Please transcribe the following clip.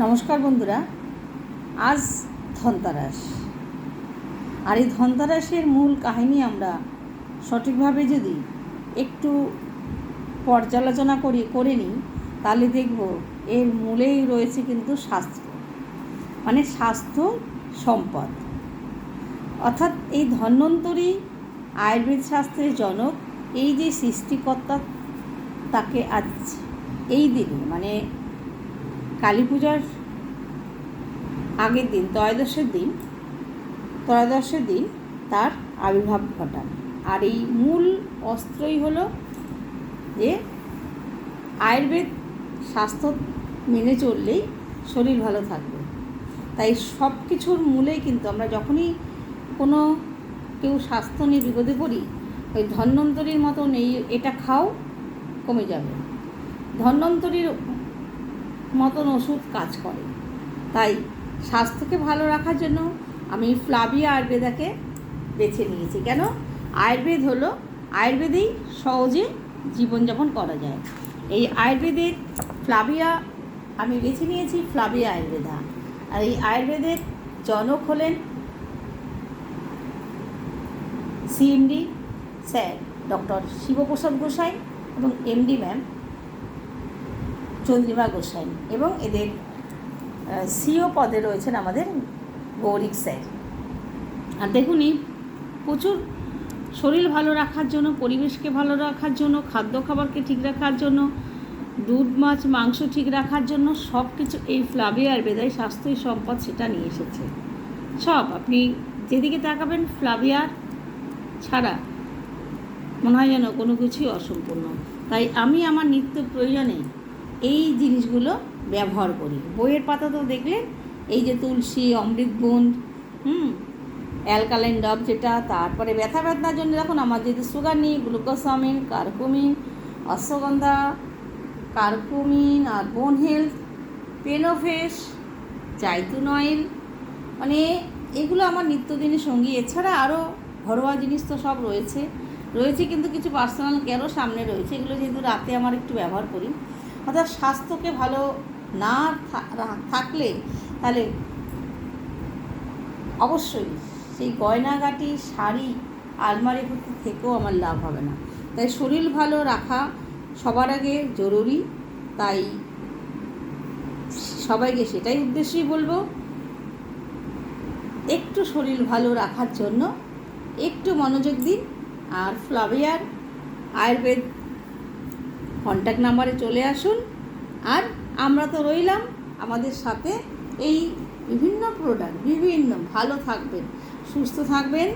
নমস্কার বন্ধুরা, আজ ধনতেরাস। আর এই ধনতেরাসের মূল কাহিনী আমরা সঠিকভাবে যদি একটু পর্যালোচনা করে নিই, তাহলে দেখব এর মূলেই রয়েছে কিন্তু স্বাস্থ্য, মানে স্বাস্থ্য সম্পদ। অর্থাৎ এই ধন্বন্তরী আয়ুর্বেদ শাস্ত্রের জনক, এই যে সৃষ্টিকর্তা, তাকে আজ এই দিনে মানে কালী পূজার আগের দিন ত্রয়োদশের দিন তার আবির্ভাব ঘটান। আর এই মূল অস্ত্রই হলো যে আয়ুর্বেদ স্বাস্থ্য মেনে চললেই শরীর ভালো থাকবে। তাই সব কিছুর মূলেই কিন্তু আমরা যখনই কোনো কেউ স্বাস্থ্য নিয়ে বিপদে পড়ি, ওই ধন্বন্তরীর মতন এটা খাও, কমে যাবে। ধন্বন্তরীর মতন ওষুধ কাজ করে। তাই স্বাস্থ্যকে ভালো রাখার জন্য আমি ফ্লাভিয়া আয়ুর্বেদাকে বেছে নিয়েছি। কেন? আয়ুর্বেদ হলো, আয়ুর্বেদেই সহজে জীবনযাপন করা যায়। এই আয়ুর্বেদের ফ্লাভিয়া আমি বেছে নিয়েছি, ফ্লাভিয়া আয়ুর্বেদা। আর এই আয়ুর্বেদের জনক হলেন সিএমডি স্যার ডক্টর শিবপ্রসাদ গোসাই এবং এমডি ম্যাম চন্দ্রিমা গোসাই, এবং এদের সিও পদে রয়েছেন আমাদের গৌরিক স্যার। আর দেখুন, এই প্রচুর শরীর ভালো রাখার জন্য, পরিবেশকে ভালো রাখার জন্য, খাদ্য খাবারকে ঠিক রাখার জন্য, দুধ মাছ মাংস ঠিক রাখার জন্য সব কিছু এই ফ্লাভিয়া আয়ুর্বেদায় স্বাস্থ্যই সম্পদ সেটা নিয়ে এসেছে। সব আপনি যেদিকে তাকাবেন ফ্লাভিয়ার ছাড়া মনে হয় যেন কোনো কিছুই অসম্পূর্ণ। তাই আমি আমার নিত্য প্রয়োজনে এই জিনিসগুলো ব্যবহার করি। বইয়ের পাতা তো দেখলে এই যে তুলসী, অমৃতবুন্দ, অ্যালকালাইন ডাব যেটা, তারপরে ব্যথা বেদনার জন্য দেখুন আমার যেহেতু সুগার নেই, গ্লুকোসামিন, কার্কুমিন, অশ্বগন্ধা, কার্কুমিন, আর বোন হেলথ, পেনোফেস, জাইতুন অয়েল, মানে এগুলো আমার নিত্যদিনের সঙ্গী। এছাড়া আরও ঘরোয়া জিনিস তো সব রয়েছে, কিন্তু কিছু পার্সোনাল কেয়ারও সামনে রয়েছে। এগুলো যেহেতু রাতে আমার একটু ব্যবহার করি। অর্থাৎ স্বাস্থ্যকে ভালো না থাকলে তাহলে অবশ্যই সেই গয়নাগাটি, শাড়ি, আলমারি থেকেও আমার লাভ হবে না। তাই শরীর ভালো রাখা সবার আগে জরুরি। তাই সবাইকে সেটাই উদ্দেশ্যই বলবো, একটু শরীর ভালো রাখার জন্য একটু মনোযোগ দিন। আর ফ্লাভিয়ার আয়ুর্বেদ কন্ট্যাক্ট নাম্বারে চলে আসুন। আর আমরা তো রইলাম আমাদের সাথে। এই বিভিন্ন প্রোডাক্ট, ভালো থাকবেন, সুস্থ থাকবেন।